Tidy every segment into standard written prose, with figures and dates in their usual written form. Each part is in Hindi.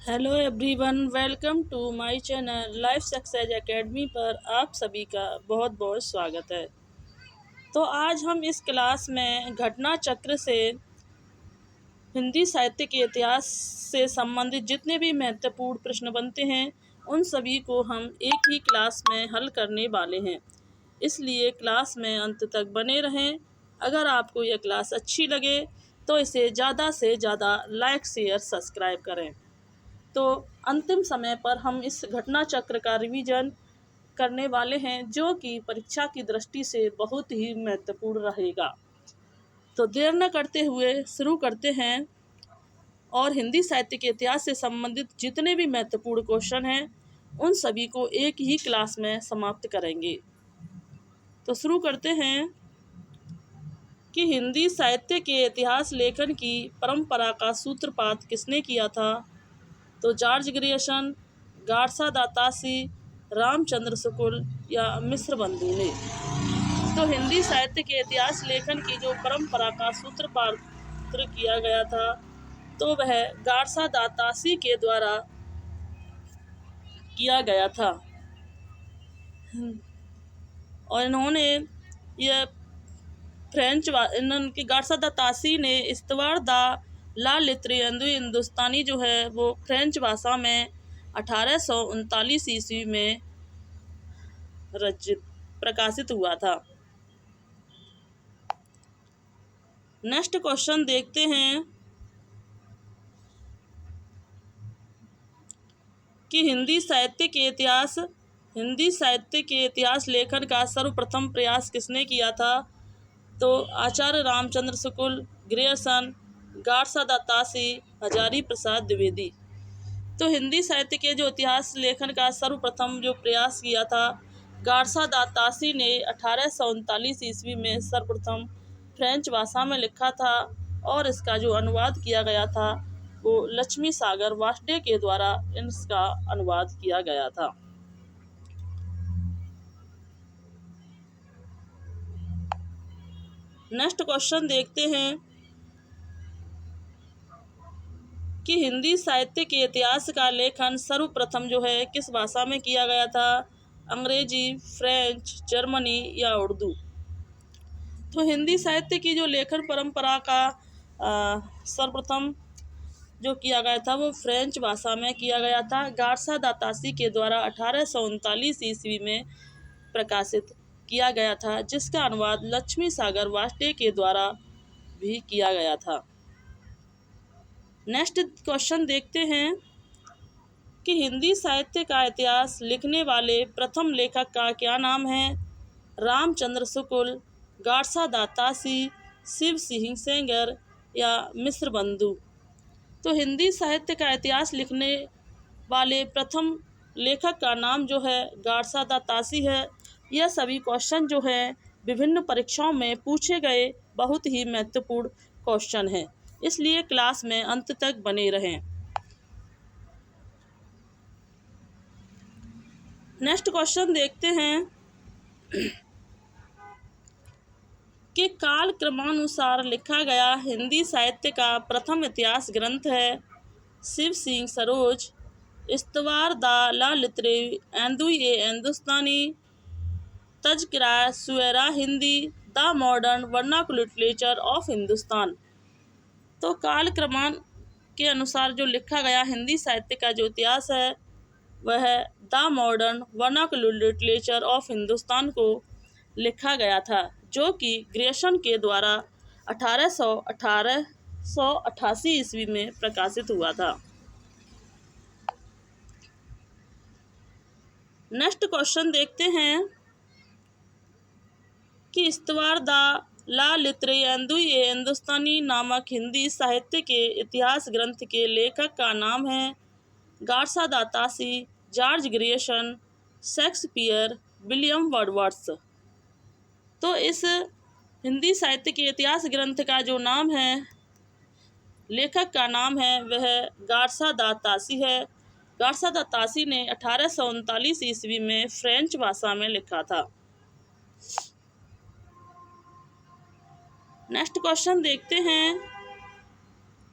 Hello everyone, welcome to my channel life success academy पर आप सभी का बहुत बहुत स्वागत है। तो आज हम इस क्लास में घटना चक्र से हिंदी साहित्य के इतिहास से संबंधित जितने भी महत्वपूर्ण प्रश्न बनते हैं उन सभी को हम एक ही क्लास में हल करने वाले हैं। इसलिए क्लास में अंत तक बने रहें। अगर आपको यह क्लास अच्छी लगे तो इसे ज़्यादा से ज़्यादा लाइक शेयर सब्सक्राइब करें। तो अंतिम समय पर हम इस घटना चक्र का रिवीजन करने वाले हैं जो कि परीक्षा की दृष्टि से बहुत ही महत्वपूर्ण रहेगा। तो देर न करते हुए शुरू करते हैं और हिंदी साहित्य के इतिहास से संबंधित जितने भी महत्वपूर्ण क्वेश्चन हैं उन सभी को एक ही क्लास में समाप्त करेंगे। तो शुरू करते हैं कि हिंदी साहित्य के इतिहास लेखन की परंपरा का सूत्रपात किसने किया था। तो जॉर्ज ग्रियर्सन, गारसा दातासी, रामचंद्र शुक्ल या मिश्र बंधु ने। तो हिंदी साहित्य के इतिहास लेखन की जो परंपरा का सूत्रपात किया गया था तो वह गारसा दातासी के द्वारा किया गया था और इन्होंने यह इनकी गारसा दातासी ने इस्तवार दा ला लित्रेंदु हिंदुस्तानी जो है वो फ्रेंच भाषा में 1839 ईस्वी में रचित प्रकाशित हुआ था। नेक्स्ट क्वेश्चन देखते हैं कि हिंदी साहित्य के इतिहास लेखन का सर्वप्रथम प्रयास किसने किया था। तो आचार्य रामचंद्र शुक्ल, ग्रियर्सन, गारसा दातासी, हजारी प्रसाद द्विवेदी। तो हिंदी साहित्य के जो इतिहास लेखन का सर्वप्रथम जो प्रयास किया था गारसा दातासी ने 1839 ईस्वी में सर्वप्रथम फ्रेंच भाषा में लिखा था और इसका जो अनुवाद किया गया था वो लक्ष्मी सागर वार्ष्णेय के द्वारा इसका अनुवाद किया गया था। नेक्स्ट क्वेश्चन देखते हैं कि हिंदी साहित्य के इतिहास का लेखन सर्वप्रथम जो है किस भाषा में किया गया था। अंग्रेजी, फ्रेंच, जर्मनी या उर्दू। तो हिंदी साहित्य की जो लेखन परंपरा का सर्वप्रथम जो किया गया था वो फ्रेंच भाषा में किया गया था। गारसा दातासी के द्वारा 1839 ईस्वी में प्रकाशित किया गया था जिसका अनुवाद लक्ष्मी सागर वार्ष्णेय के द्वारा भी किया गया था। नेक्स्ट क्वेश्चन देखते हैं कि हिंदी साहित्य का इतिहास लिखने वाले प्रथम लेखक का क्या नाम है। रामचंद्र शुक्ल, गारसा दातासी, शिव सिंह सेंगर या मिश्र बंधु। तो हिंदी साहित्य का इतिहास लिखने वाले प्रथम लेखक का नाम जो है गारसा दातासी है। यह सभी क्वेश्चन जो है विभिन्न परीक्षाओं में पूछे गए बहुत ही महत्वपूर्ण क्वेश्चन हैं, इसलिए क्लास में अंत तक बने रहें। नेक्स्ट क्वेश्चन देखते हैं कि काल क्रमानुसार लिखा गया हिंदी साहित्य का प्रथम इतिहास ग्रंथ है। शिव सिंह सरोज, इस्तवार दा ला लित्रेंदु Hindustani, Tazkira Shuara Hindi, the modern vernacular literature of Hindustan. तो काल क्रमान के अनुसार जो लिखा गया हिंदी साहित्य का जो इतिहास है वह the modern vernacular literature of Hindustan को लिखा गया था जो कि ग्रियर्सन के द्वारा 1888 ईस्वी में प्रकाशित हुआ था। नेक्स्ट क्वेश्चन देखते हैं कि इस्तवार दा ला लित्रेंदु हिंदुस्तानी नामक हिंदी साहित्य के इतिहास ग्रंथ के लेखक का नाम है Garcin de Tassy, George Grierson, Shakespeare, William Wordsworth. तो इस हिंदी साहित्य के इतिहास ग्रंथ का जो नाम है लेखक का नाम है वह गारसा दातासी है। गारसा दातासी ने 1839 ईस्वी में फ्रेंच भाषा में लिखा था। नेक्स्ट क्वेश्चन देखते हैं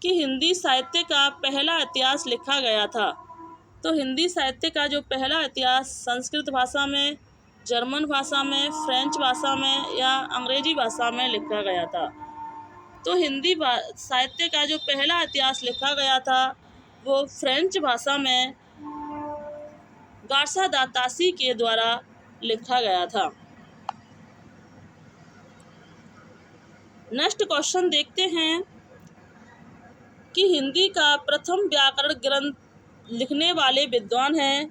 कि हिंदी साहित्य का पहला इतिहास लिखा गया था। तो हिंदी साहित्य का जो पहला इतिहास संस्कृत भाषा में, जर्मन भाषा में, फ्रेंच भाषा में या अंग्रेजी भाषा में लिखा गया था। तो हिंदी साहित्य का जो पहला इतिहास लिखा गया था वो फ्रेंच भाषा में गार्सा दा तासी के द्वारा लिखा गया था। नेक्स्ट क्वेश्चन देखते हैं कि हिंदी का प्रथम व्याकरण ग्रंथ लिखने वाले विद्वान हैं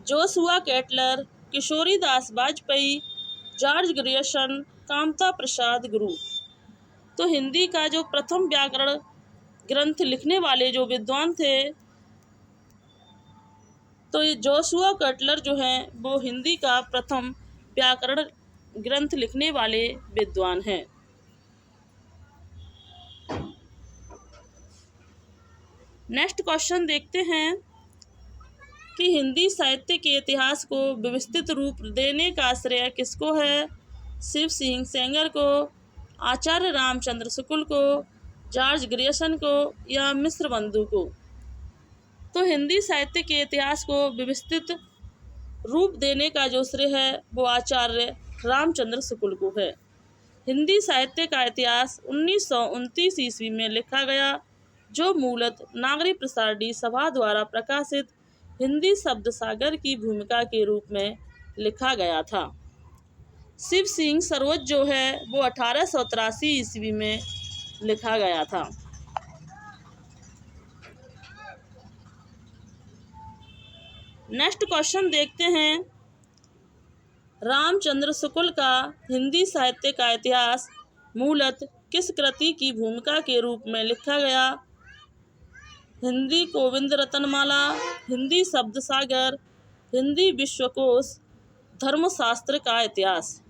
Joshua Ketelaar, Kishoridas Vajpeyi, George Grierson, Kamta Prasad Guru. तो हिंदी का जो प्रथम व्याकरण ग्रंथ लिखने वाले जो विद्वान थे तो ये जोशुआ केटलर जो हैं वो हिंदी का प्रथम व्याकरण ग्रंथ लिखने वाले विद्वान हैं। नेक्स्ट क्वेश्चन देखते हैं कि हिंदी साहित्य के इतिहास को व्यवस्थित रूप देने का श्रेय किसको है? शिव सिंह सेंगर को, आचार्य रामचंद्र शुक्ल को, जॉर्ज ग्रियर्सन को या मिश्र बंधु को। तो हिंदी साहित्य के इतिहास को व्यवस्थित रूप देने का जो श्रेय है वो आचार्य रामचंद्र शुक्ल को है। हिंदी साहित्य का इतिहास 1929 ईस्वी में लिखा गया, जो मूलतः नागरी प्रसारणी सभा द्वारा प्रकाशित हिंदी शब्द सागर की भूमिका के रूप में लिखा गया था। शिव सिंह सरोज जो है वो 1883 ईस्वी में लिखा गया था। नेक्स्ट क्वेश्चन देखते हैं, रामचंद्र शुक्ल का हिंदी साहित्य का इतिहास मूलतः किस कृति की भूमिका के रूप में लिखा गया? हिंदी गोविंद रत्नमाला, हिंदी शब्द सागर, हिंदी विश्वकोश, धर्मशास्त्र का इतिहास।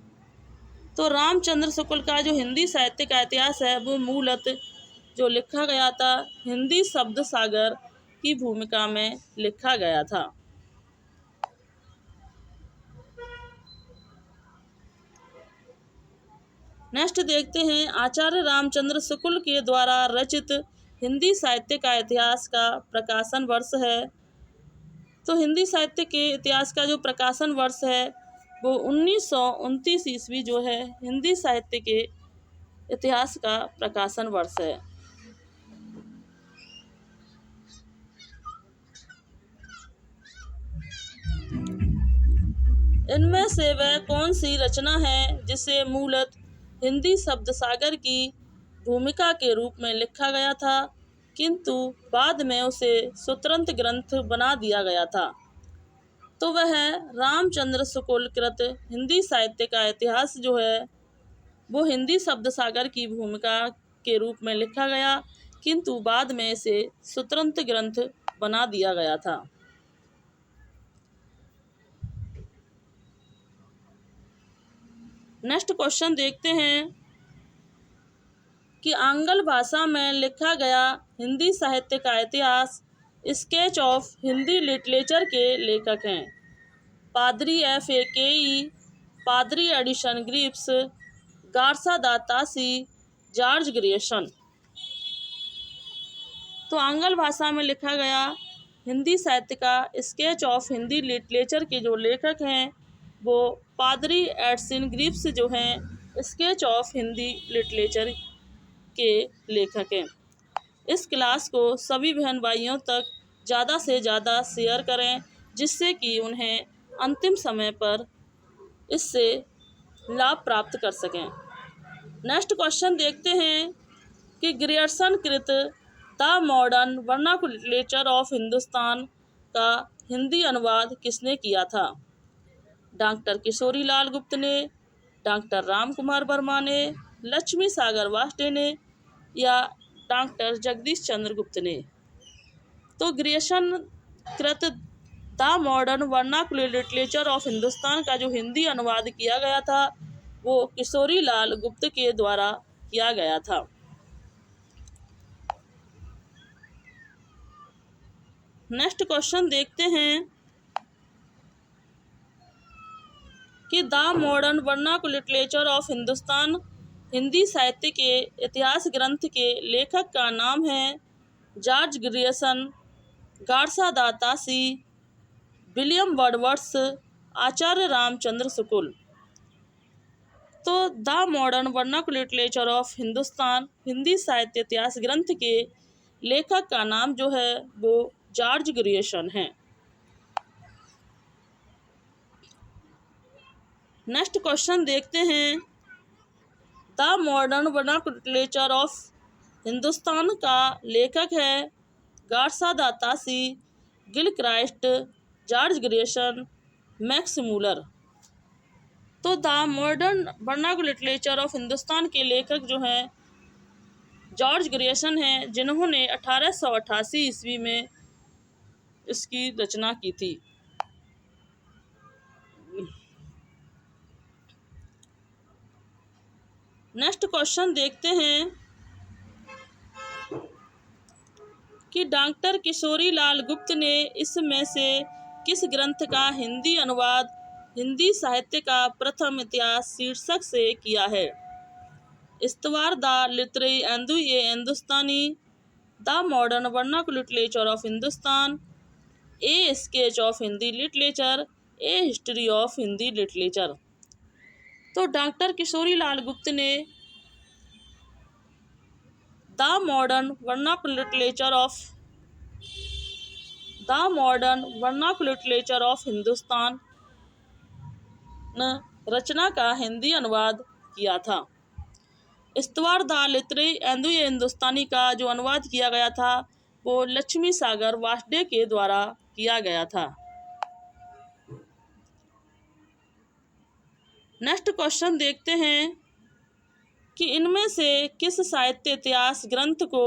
तो रामचंद्र शुक्ल का जो हिंदी साहित्य का इतिहास है वो मूलतः जो लिखा गया था हिंदी शब्द सागर की भूमिका में लिखा गया था। नेक्स्ट देखते हैं, आचार्य रामचंद्र शुक्ल के द्वारा रचित हिंदी साहित्य का इतिहास का प्रकाशन वर्ष है। तो हिंदी साहित्य के इतिहास का जो प्रकाशन वर्ष है वो 1929 ईस्वी जो है हिंदी साहित्य के इतिहास का प्रकाशन वर्ष है। इनमें से वह कौन सी रचना है जिसे मूलतः हिंदी शब्द सागर की भूमिका के रूप में लिखा गया था किंतु बाद में उसे स्वतंत्र ग्रंथ बना दिया गया था? तो वह रामचंद्र शुक्ल कृत हिंदी साहित्य का इतिहास जो है वो हिंदी शब्द सागर की भूमिका के रूप में लिखा गया किंतु बाद में इसे स्वतंत्र ग्रंथ बना दिया गया था। नेक्स्ट क्वेश्चन देखते हैं कि आंग्ल भाषा में लिखा गया हिंदी साहित्य का इतिहास स्केच ऑफ हिंदी लिटरेचर के लेखक हैं पादरी FAKE, पादरी एडिसन ग्रिप्स, गार्सा दा तासी, जॉर्ज ग्रियर्सन। तो आंग्ल भाषा में लिखा गया हिंदी साहित्य का स्केच ऑफ हिंदी लिटरेचर के जो लेखक हैं वो पादरी एडिसन ग्रिप्स जो हैं स्केच ऑफ हिंदी लिटरेचर के लेखक हैं। इस क्लास को सभी बहन भाइयों तक ज़्यादा से ज़्यादा शेयर करें जिससे कि उन्हें अंतिम समय पर इससे लाभ प्राप्त कर सकें। नेक्स्ट क्वेश्चन देखते हैं कि ग्रियर्सन कृत the modern vernacular literature of Hindustan का हिंदी अनुवाद किसने किया था? डॉक्टर किशोरी लाल गुप्त ने, डॉक्टर राम कुमार वर्मा ने, लक्ष्मी सागर वास्टे ने या डॉक्टर जगदीश चंद्र गुप्त ने? तो ग्रियर्सन कृत the modern vernacular literature of Hindustan का जो हिंदी अनुवाद किया गया था वो किशोरी लाल गुप्त के द्वारा किया गया था। नेक्स्ट क्वेश्चन देखते हैं कि the modern vernacular literature of Hindustan Hindi साहित्य के इतिहास ग्रंथ के लेखक का नाम है जॉर्ज ग्रियर्सन, गार्सा दा तासी, विलियम वर्डवर्थ, आचार्य रामचंद्र शुक्ल। तो the modern vernacular literature of Hindustan Hindi साहित्य इतिहास ग्रंथ के लेखक का नाम जो है वो जॉर्ज ग्रियर्सन है। नेक्स्ट क्वेश्चन देखते हैं। The modern vernacular literature of Hindustan का लेखक है Garcin de Tassy, Gilchrist, George Grierson, Max Muller. तो the modern vernacular literature of Hindustan के लेखक जो हैं जॉर्ज ग्रियर्सन हैं, जिन्होंने 1888 ईस्वी में इसकी रचना की थी। नेक्स्ट क्वेश्चन देखते हैं कि डॉक्टर किशोरी लाल गुप्त ने इसमें से किस ग्रंथ का हिंदी अनुवाद हिंदी साहित्य का प्रथम इतिहास शीर्षक से किया है। इस्तवार द लिटरेरी एंदु ए Hindustani, the modern vernacular literature of Hindustan, a sketch of Hindi literature, a history of Hindi literature. तो डॉक्टर किशोरी लाल गुप्त ने the modern vernacular literature of Hindustan रचना का हिंदी अनुवाद किया था। इस्तवार द लिटरेरी एंदु ए हिंदुस्तानी का जो अनुवाद किया गया था वो लक्ष्मी सागर वासडे के द्वारा किया गया था। नेक्स्ट क्वेश्चन देखते हैं कि इनमें से किस साहित्य इतिहास ग्रंथ को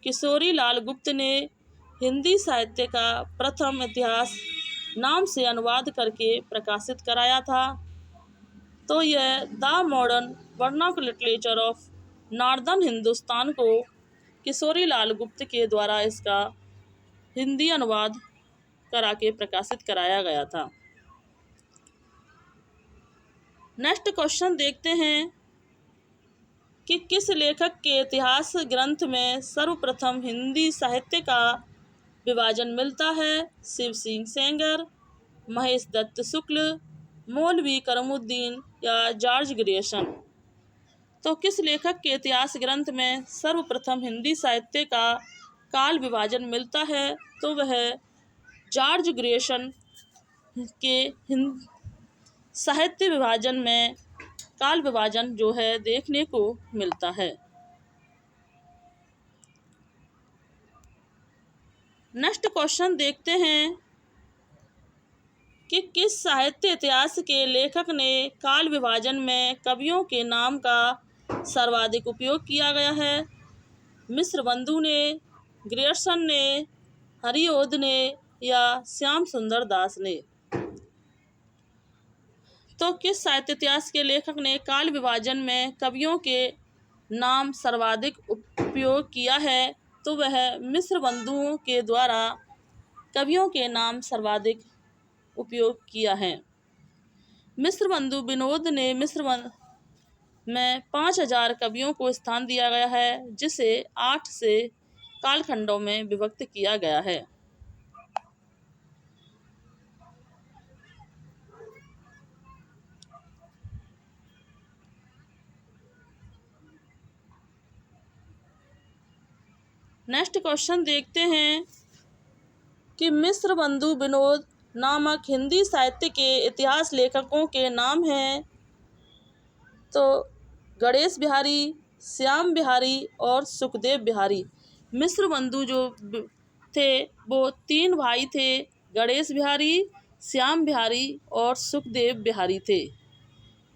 किशोरी लाल गुप्त ने हिंदी साहित्य का प्रथम इतिहास नाम से अनुवाद करके प्रकाशित कराया था। तो यह the modern vernacular literature of northern Hindustan को किशोरी लाल गुप्त के द्वारा इसका हिंदी अनुवाद करा के प्रकाशित कराया गया था। नेक्स्ट क्वेश्चन देखते हैं कि किस लेखक के इतिहास ग्रंथ में सर्वप्रथम हिंदी साहित्य का विभाजन मिलता है। शिव सिंह सेंगर, महेश दत्त शुक्ल, मौलवी करमुद्दीन या जॉर्ज ग्रियर्सन। तो किस लेखक के इतिहास ग्रंथ में सर्वप्रथम हिंदी साहित्य का काल विभाजन मिलता है। तो वह जॉर्ज ग्रियर्सन के साहित्य विभाजन में काल विभाजन जो है देखने को मिलता है। नेक्स्ट क्वेश्चन देखते हैं कि किस साहित्य इतिहास के लेखक ने काल विभाजन में कवियों के नाम का सर्वाधिक उपयोग किया गया है। मिश्र बंधु ने, ग्रियर्सन ने, हरिओद ने या श्याम सुंदर दास ने। तो किस साहित्य इतिहास के लेखक ने काल विभाजन में कवियों के नाम सर्वाधिक उपयोग किया है। तो वह मिश्र बंधुओं के द्वारा कवियों के नाम सर्वाधिक उपयोग किया है। मिश्र बंधु विनोद ने मिश्र में 5000 कवियों को स्थान दिया गया है, जिसे 8 से कालखंडों में विभक्त किया गया है। नेक्स्ट क्वेश्चन देखते हैं कि मिश्र बंधु विनोद नामक हिंदी साहित्य के इतिहास लेखकों के नाम हैं। तो गणेश बिहारी, श्याम बिहारी और सुखदेव बिहारी। मिश्र बंधु जो थे वो 3 भाई थे, गणेश बिहारी, श्याम बिहारी और सुखदेव बिहारी थे।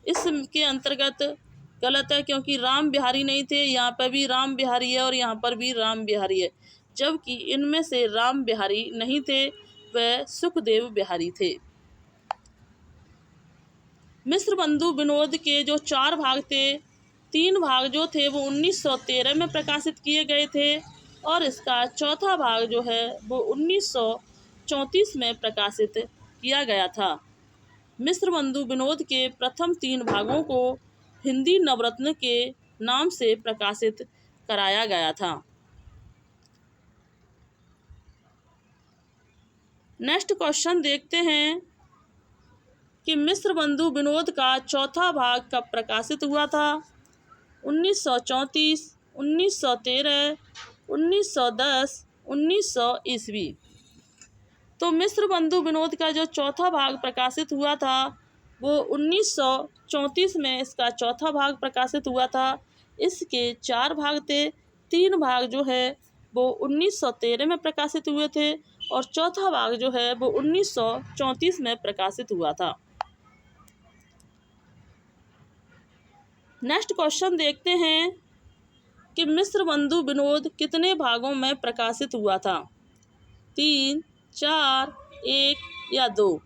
इसके अंतर्गत गलत है क्योंकि राम बिहारी नहीं थे। यहाँ पर भी राम बिहारी है और यहाँ पर भी राम बिहारी है, जबकि इनमें से राम बिहारी नहीं थे, वह सुखदेव बिहारी थे। मिश्र बंधु विनोद के जो 4 भाग थे, 3 भाग जो थे वो 1913 में प्रकाशित किए गए थे और इसका चौथा भाग जो है वो 1934 में प्रकाशित किया गया था। मिश्र बंधु विनोद के प्रथम 3 भागों को हिंदी नवरत्न के नाम से प्रकाशित कराया गया था। नेक्स्ट क्वेश्चन देखते हैं कि मिस्र बंधु विनोद का चौथा भाग कब प्रकाशित हुआ था। 1934, 1913, 1910, 1900 ईस्वी। तो मिस्र बंधु विनोद का जो चौथा भाग प्रकाशित हुआ था वो 1934 में इसका चौथा भाग प्रकाशित हुआ था। इसके 4 भाग थे। 3 भाग जो है वो 1913 में प्रकाशित हुए थे और चौथा भाग जो है वो 1934 में प्रकाशित हुआ था। नेक्स्ट क्वेश्चन देखते हैं कि मिस्र बंधु विनोद कितने भागों में प्रकाशित हुआ था। 3, 4, 1 या 2।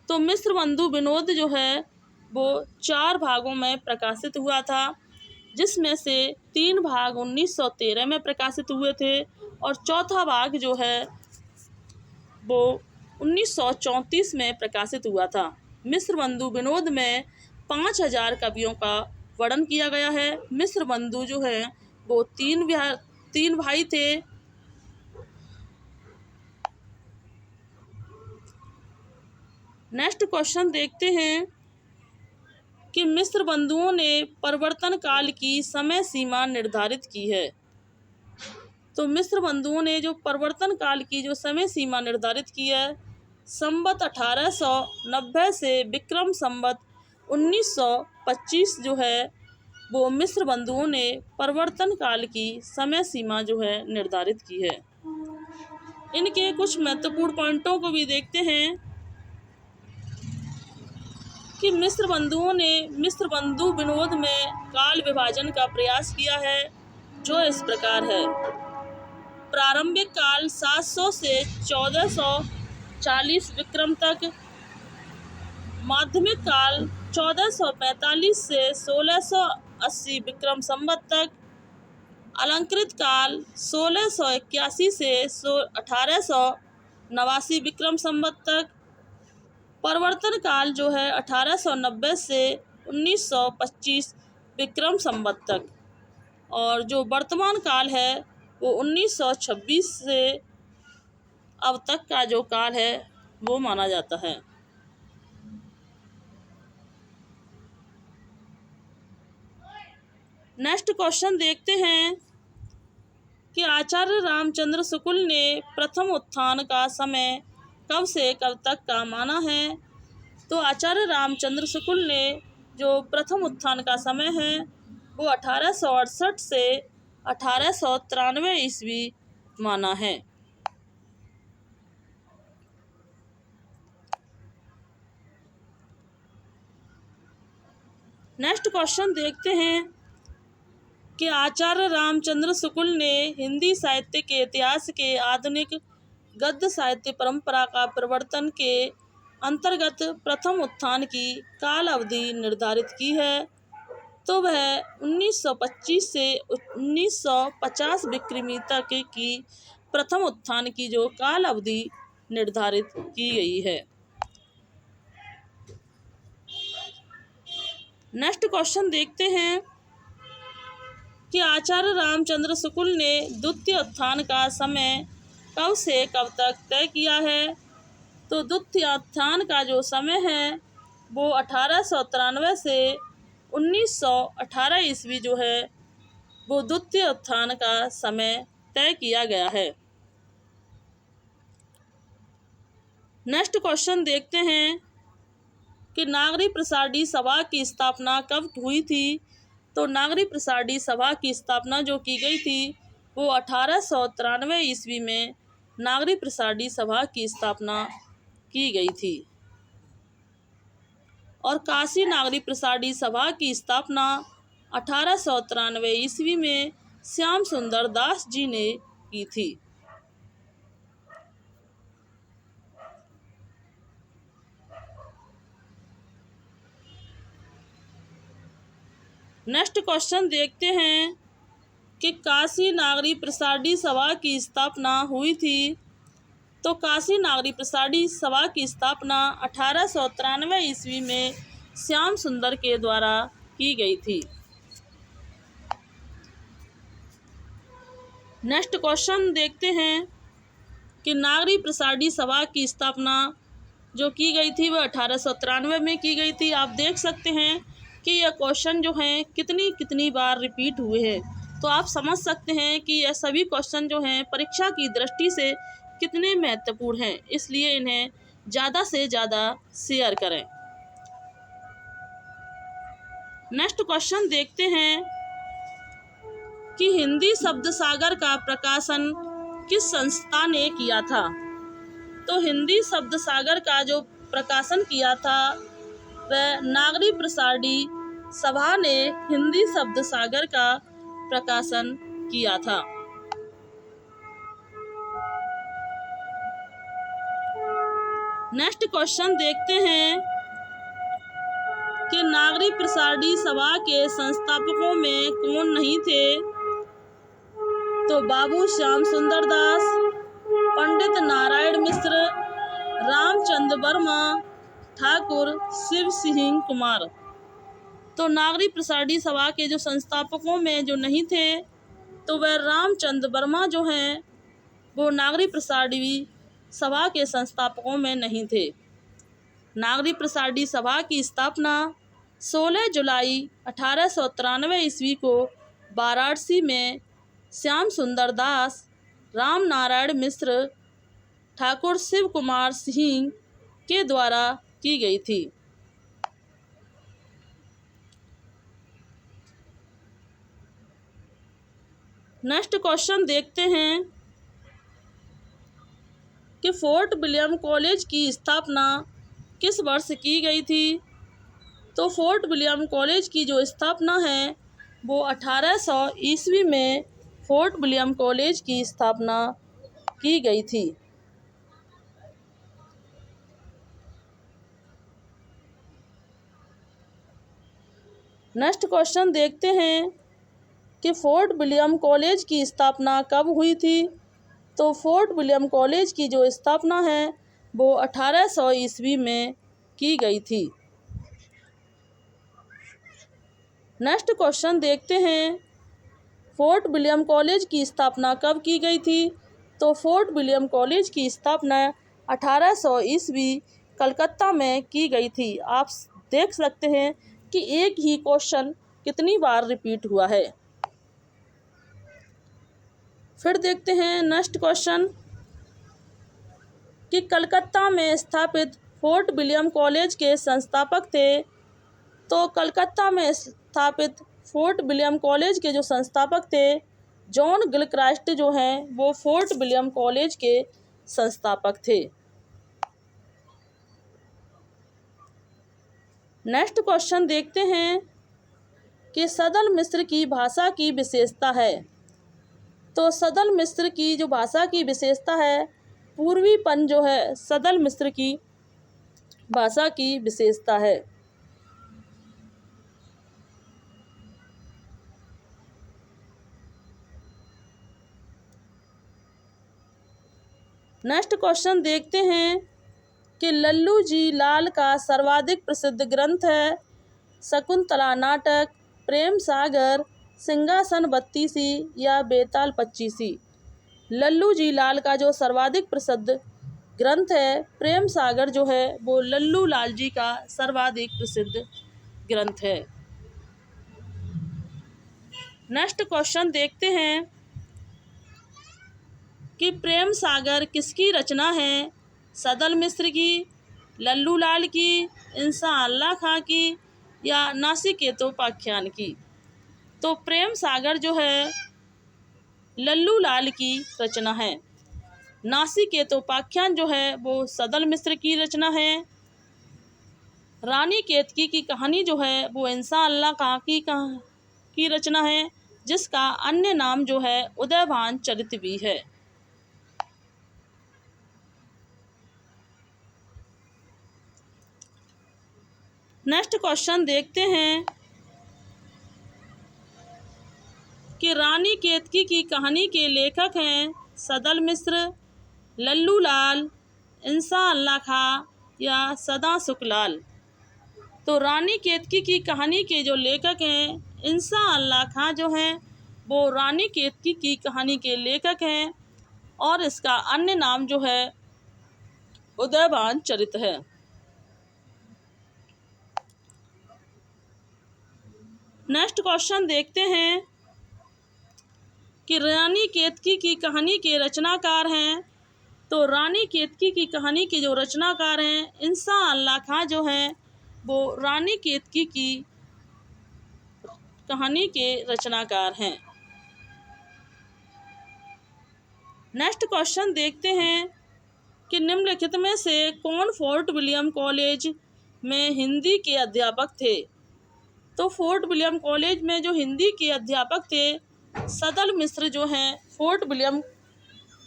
तो मिस्र बंधु विनोद जो है वो 4 भागों में प्रकाशित हुआ था, जिसमें से 3 भाग 1913 में प्रकाशित हुए थे और चौथा भाग जो है वो 1934 में प्रकाशित हुआ था। मिस्र बंधु विनोद में 5000 कवियों का वर्णन किया गया है। मिस्र बंधु जो है वो तीन भाई थे। नेक्स्ट क्वेश्चन देखते हैं कि मिस्र बंधुओं ने परिवर्तन काल की समय सीमा निर्धारित की है। तो मिस्र बंधुओं ने जो परिवर्तन काल की जो समय सीमा निर्धारित की है, संवत 1890 से विक्रम संवत 1925 जो है वो मिस्र बंधुओं ने परिवर्तन काल की समय सीमा जो है निर्धारित की है। इनके कुछ महत्वपूर्ण पॉइंटों को भी देखते हैं कि मिस्र बंधुओं ने मिस्र बंधु विनोद में काल विभाजन का प्रयास किया है, जो इस प्रकार है। प्रारंभिक काल 700 से 1440 विक्रम तक, माध्यमिक काल 1445 से 1680 विक्रम संवत तक, अलंकृत काल 1681 से 1889 विक्रम संवत तक, परिवर्तन काल जो है 1890 से 1925 विक्रम संवत तक, और जो वर्तमान काल है वो 1926 से अब तक का जो काल है वो माना जाता है। नेक्स्ट क्वेश्चन देखते हैं कि आचार्य रामचंद्र शुक्ल ने प्रथम उत्थान का समय कब से कब तक का माना है। तो आचार्य रामचंद्र शुक्ल ने जो प्रथम उत्थान का समय है वो 1868 से 1893 ईस्वी माना है। नेक्स्ट क्वेश्चन देखते हैं कि आचार्य रामचंद्र शुक्ल ने हिंदी साहित्य के इतिहास के आधुनिक गद्य साहित्य परंपरा का प्रवर्तन के अंतर्गत प्रथम उत्थान की काल अवधि निर्धारित की है। तो वह 1925 से 1950 विक्रमी तक की प्रथम उत्थान की जो काल अवधि निर्धारित की गई है। नेक्स्ट क्वेश्चन देखते हैं कि आचार्य रामचंद्र शुक्ल ने द्वितीय उत्थान का समय कब से कब तक तय किया है। तो द्वितीय उत्थान का जो समय है वो 1893 से 1918 ईस्वी जो है वो द्वितीय उत्थान का समय तय किया गया है। नेक्स्ट क्वेश्चन देखते हैं कि नागरी प्रसारणी सभा की स्थापना कब हुई थी। तो नागरी प्रसारणी सभा की स्थापना जो की गई थी वो 1893 ईस्वी में नागरी प्रसारणी सभा की स्थापना की गई थी। और काशी नागरी प्रसारणी सभा की स्थापना 1893 ईस्वी में श्याम सुंदर दास जी ने की थी। नेक्स्ट क्वेश्चन देखते हैं कि काशी नागरी प्रसारणी सभा की स्थापना हुई थी। तो काशी नागरी प्रसारणी सभा की स्थापना 1893 ईस्वी में श्याम सुंदर के द्वारा की गई थी। नेक्स्ट क्वेश्चन देखते हैं कि नागरी प्रसारणी सभा की स्थापना जो की गई थी वह 1893 में की गई थी। आप देख सकते हैं कि यह क्वेश्चन जो हैं कितनी बार रिपीट हुए हैं, तो आप समझ सकते हैं कि यह सभी क्वेश्चन जो हैं परीक्षा की दृष्टि से कितने महत्वपूर्ण हैं, इसलिए इन्हें ज़्यादा से ज़्यादा शेयर करें। नेक्स्ट क्वेश्चन देखते हैं कि हिंदी शब्द सागर का प्रकाशन किस संस्था ने किया था। तो हिंदी शब्द सागर का जो प्रकाशन किया था वह नागरी प्रसारणी सभा ने हिंदी शब्द सागर का प्रकाशन किया था। नेक्स्ट क्वेश्चन देखते हैं कि नागरी प्रसारणी सभा के संस्थापकों में कौन नहीं थे। तो बाबू श्याम सुंदर दास, पंडित नारायण मिश्र, रामचंद्र वर्मा, ठाकुर शिव सिंह कुमार। तो नागरी प्रसारणी सभा के जो संस्थापकों में जो नहीं थे तो वह रामचंद्र वर्मा जो हैं वो नागरी प्रसारणी सभा के संस्थापकों में नहीं थे। नागरी प्रसारणी सभा की स्थापना 16 जुलाई 1893 ईस्वी को वाराणसी में श्याम सुंदर दास, राम नारायण मिश्र, ठाकुर शिव कुमार सिंह के द्वारा की गई थी। नेक्स्ट क्वेश्चन देखते हैं कि फोर्ट विलियम कॉलेज की स्थापना किस वर्ष की गई थी। तो फोर्ट विलियम कॉलेज की जो स्थापना है वो 1800 ईस्वी में फोर्ट विलियम कॉलेज की स्थापना की गई थी। नेक्स्ट क्वेश्चन देखते हैं कि फोर्ट विलियम कॉलेज की स्थापना कब हुई थी। तो फोर्ट विलियम कॉलेज की जो स्थापना है वो 1800 ईस्वी में की गई थी। नेक्स्ट क्वेश्चन देखते हैं फोर्ट विलियम कॉलेज की स्थापना कब की गई थी। तो फोर्ट विलियम कॉलेज की स्थापना 1800 ईस्वी कलकत्ता में की गई थी। आप देख सकते हैं कि एक ही क्वेश्चन कितनी बार रिपीट हुआ है। फिर देखते हैं नेक्स्ट क्वेश्चन कि कलकत्ता में स्थापित फोर्ट विलियम कॉलेज के संस्थापक थे। तो कलकत्ता में स्थापित फोर्ट विलियम कॉलेज के जो संस्थापक थे जॉन गिलक्रास्ट जो हैं वो फोर्ट विलियम कॉलेज के संस्थापक थे। नेक्स्ट क्वेश्चन देखते हैं कि सदल मिस्र की भाषा की विशेषता है। तो सदल मिस्र की जो भाषा की विशेषता है पूर्वीपन जो है सदल मिस्र की भाषा की विशेषता है। नेक्स्ट क्वेश्चन देखते हैं कि लल्लू जी लाल का सर्वाधिक प्रसिद्ध ग्रंथ है शकुंतला नाटक, प्रेम सागर, सिंहासन बत्तीसी या बेताल पच्चीसी। लल्लू जी लाल का जो सर्वाधिक प्रसिद्ध ग्रंथ है प्रेम सागर जो है वो लल्लू लाल जी का सर्वाधिक प्रसिद्ध ग्रंथ है। नेक्स्ट क्वेश्चन देखते हैं कि प्रेम सागर किसकी रचना है। सदल मिस्र की, लल्लू लाल की, इंसान अल्लाह खां की या नासिकेतोपाख्यान की। तो प्रेम सागर जो है लल्लू लाल की रचना है। नासिकेतोपाख्यान जो है वो सदल मिस्र की रचना है। रानी केतकी की कहानी जो है वो इंसान अल्लाह खां की रचना है, जिसका अन्य नाम जो है उदयभान चरित भी है। नेक्स्ट क्वेश्चन देखते हैं कि रानी केतकी की कहानी के लेखक हैं सदल मिस्र, लल्लू लाल, इंसान अल्लाह खां या सदा सुखलाल। तो रानी केतकी की कहानी के जो लेखक हैं इंसान अल्लाह खां जो हैं वो रानी केतकी की कहानी के लेखक हैं और इसका अन्य नाम जो है उदयभान चरित है। नेक्स्ट क्वेश्चन देखते हैं कि रानी केतकी की कहानी के रचनाकार हैं। तो रानी केतकी की कहानी के जो रचनाकार हैं इंसान अल्लाह खां जो हैं वो रानी केतकी की कहानी के रचनाकार हैं। नेक्स्ट क्वेश्चन देखते हैं कि निम्नलिखित में से कौन फोर्ट विलियम कॉलेज में हिंदी के अध्यापक थे। तो फोर्ट विलियम कॉलेज में जो हिंदी के अध्यापक थे सदल मिश्र जो हैं फोर्ट विलियम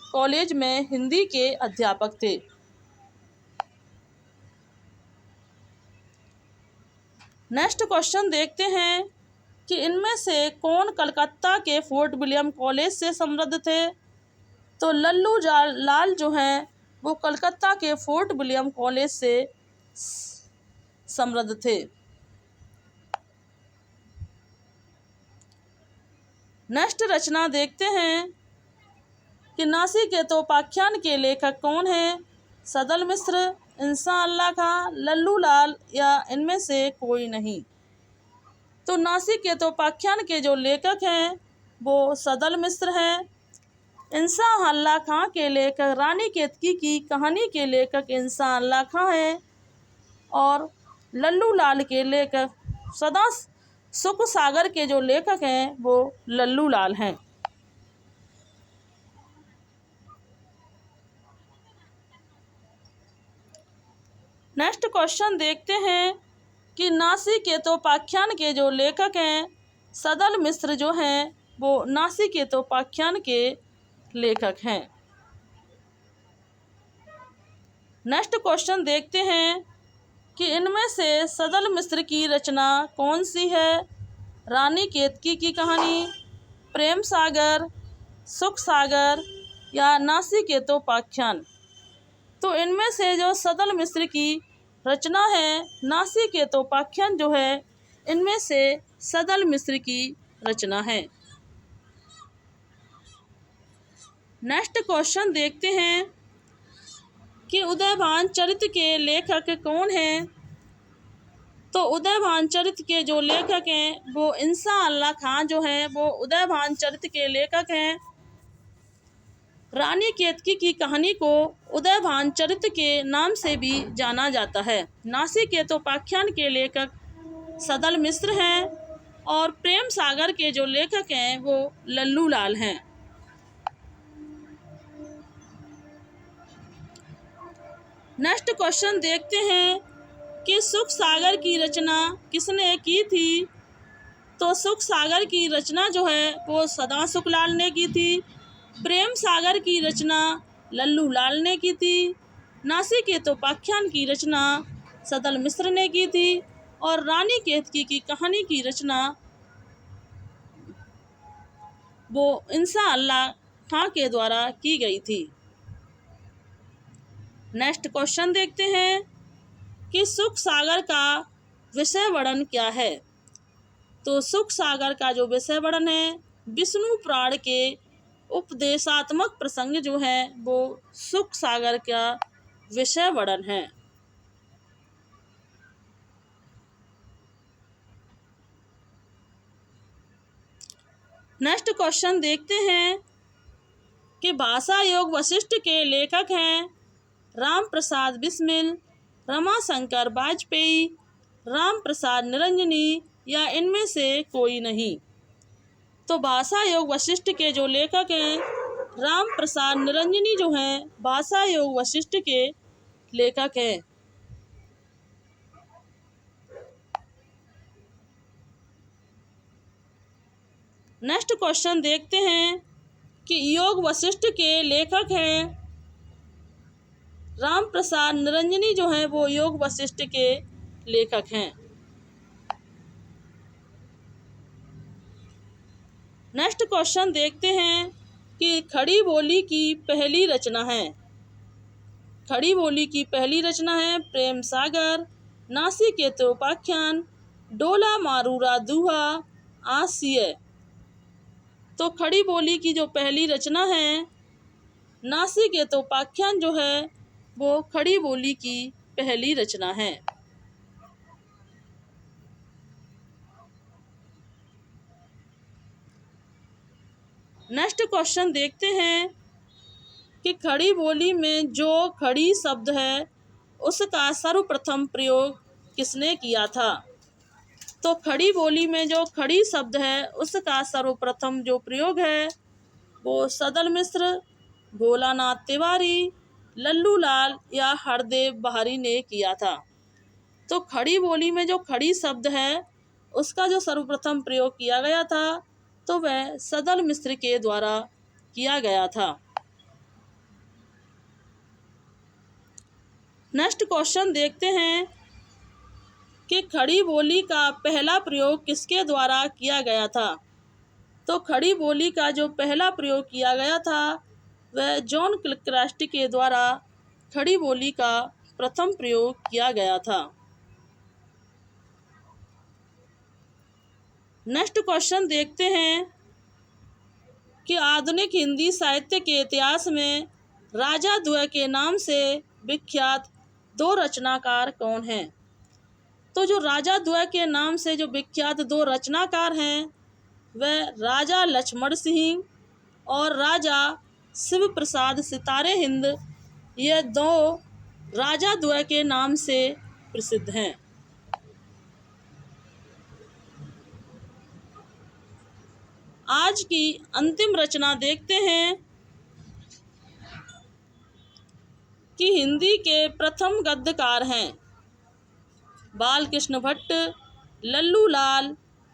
कॉलेज में हिंदी के अध्यापक थे। नेक्स्ट क्वेश्चन देखते हैं कि इनमें से कौन कलकत्ता के फोर्ट विलियम कॉलेज से समृद्ध थे। तो लल्लू लाल जो हैं वो कलकत्ता के फोर्ट विलियम कॉलेज से समृद्ध थे। नेक्स्ट रचना देखते हैं कि नासिकेतोपाख्यान के लेखक कौन हैं। सदल मिश्र, इंसान अल्लाह खां, लल्लू लाल या इनमें से कोई नहीं। तो नासिकेतोपाख्यान के जो लेखक हैं वो सदल मिश्र हैं। इंसान अल्लाह खां के लेखक रानी केतकी की कहानी के लेखक इंसान अल्लाह खां हैं और लल्लू लाल के लेखक सदा सुख सागर के जो लेखक हैं वो लल्लू लाल हैं। नेक्स्ट क्वेश्चन देखते हैं कि नासिकेतोपाख्यान के जो लेखक हैं सदल मिश्र जो हैं वो नासिकेतोपाख्यान के लेखक हैं। नेक्स्ट क्वेश्चन देखते हैं कि इनमें से सदल मिश्र की रचना कौन सी है। रानी केतकी की कहानी, प्रेम सागर, सुख सागर या नासिकेतोपाख्यान। तो इनमें से जो सदल मिश्र की रचना है नासिकेतोपाख्यान जो है इनमें से सदल मिश्र की रचना है। नेक्स्ट क्वेश्चन देखते हैं कि उदयभान चरित के लेखक कौन हैं। तो उदयभान चरित के जो लेखक हैं वो इंसान अल्लाह खां जो हैं वो उदयभान चरित के लेखक हैं। रानी केतकी की कहानी को उदयभान चरित के नाम से भी जाना जाता है। नासिकेतोपाख्यान के लेखक सदल मिश्र हैं और प्रेम सागर के जो लेखक हैं वो लल्लू लाल हैं। नेक्स्ट क्वेश्चन देखते हैं कि सुख सागर की रचना किसने की थी। तो सुख सागर की रचना जो है वो सदा सुख लाल ने की थी। प्रेम सागर की रचना लल्लू लाल ने की थी। नासिकेतोपाख्यान की रचना सदल मिश्र ने की थी और रानी केतकी की कहानी की रचना वो इंसान अल्लाह खां के द्वारा की गई थी। नेक्स्ट क्वेश्चन देखते हैं कि सुख सागर का विषय वर्णन क्या है। तो सुख सागर का जो विषय वर्णन है विष्णु पुराण के उपदेशात्मक प्रसंग जो है वो सुख सागर का विषय वर्णन है। नेक्स्ट क्वेश्चन देखते हैं कि भाषा योग वशिष्ठ के लेखक हैं राम प्रसाद बिस्मिल, रमाशंकर वाजपेयी, राम प्रसाद निरंजनी या इनमें से कोई नहीं। तो भाषा योग वशिष्ठ के जो लेखक हैं राम प्रसाद निरंजनी जो हैं भाषा योग वशिष्ठ के लेखक हैं। नेक्स्ट क्वेश्चन देखते हैं कि योग वशिष्ठ के लेखक हैं राम प्रसाद निरंजनी जो हैं वो योग वशिष्ठ के लेखक हैं। नेक्स्ट क्वेश्चन देखते हैं कि खड़ी बोली की पहली रचना है। खड़ी बोली की पहली रचना है प्रेम सागर, नासिकेतोपाख्यान, डोला मारूरा दूहा, आसिय। तो खड़ी बोली की जो पहली रचना है नासिकेतोपाख्यान जो है वो खड़ी बोली की पहली रचना है। नेक्स्ट क्वेश्चन देखते हैं कि खड़ी बोली में जो खड़ी शब्द है उसका सर्वप्रथम प्रयोग किसने किया था। तो खड़ी बोली में जो खड़ी शब्द है उसका सर्वप्रथम जो प्रयोग है वो सदल मिश्र, भोलानाथ तिवारी, लल्लू लाल या हरदेव बहारी ने किया था। तो खड़ी बोली में जो खड़ी शब्द है उसका जो सर्वप्रथम प्रयोग किया गया था तो वह सदल मिश्र के द्वारा किया गया था। नेक्स्ट क्वेश्चन देखते हैं कि खड़ी बोली का पहला प्रयोग किसके द्वारा किया गया था। तो खड़ी बोली का जो पहला प्रयोग किया गया था वह जॉन क्रास्ट के द्वारा खड़ी बोली का प्रथम प्रयोग किया गया था। नेक्स्ट क्वेश्चन देखते हैं कि आधुनिक हिंदी साहित्य के इतिहास में राजा द्वय के नाम से विख्यात दो रचनाकार कौन हैं। तो जो राजा द्वय के नाम से जो विख्यात दो रचनाकार हैं वह राजा लक्ष्मण सिंह और राजा शिव प्रसाद सितारे हिंद, ये दो राजा द्वय के नाम से प्रसिद्ध हैं। आज की अंतिम रचना देखते हैं कि हिंदी के प्रथम गद्यकार हैं बाल कृष्ण भट्ट, लल्लू लाल,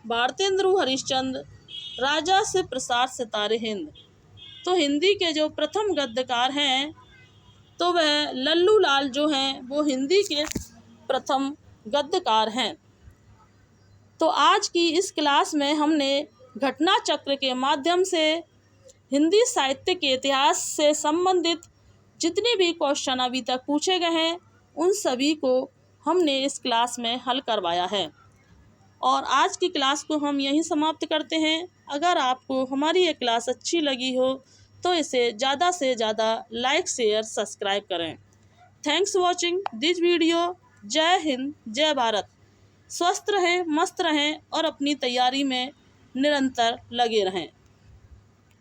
भारतेंदु हरिश्चंद्र, राजा शिव प्रसाद सितारे हिंद। तो हिंदी के जो प्रथम गद्यकार हैं तो वह लल्लू लाल जो हैं वो हिंदी के प्रथम गद्यकार हैं। तो आज की इस क्लास में हमने घटना चक्र के माध्यम से हिंदी साहित्य के इतिहास से संबंधित जितने भी क्वेश्चन अभी तक पूछे गए हैं उन सभी को हमने इस क्लास में हल करवाया है और आज की क्लास को हम यहीं समाप्त करते हैं। अगर आपको हमारी ये क्लास अच्छी लगी हो तो इसे ज़्यादा से ज़्यादा लाइक, शेयर, सब्सक्राइब करें। Thanks watching this video. जय हिंद, जय भारत। स्वस्थ रहें, मस्त रहें और अपनी तैयारी में निरंतर लगे रहें।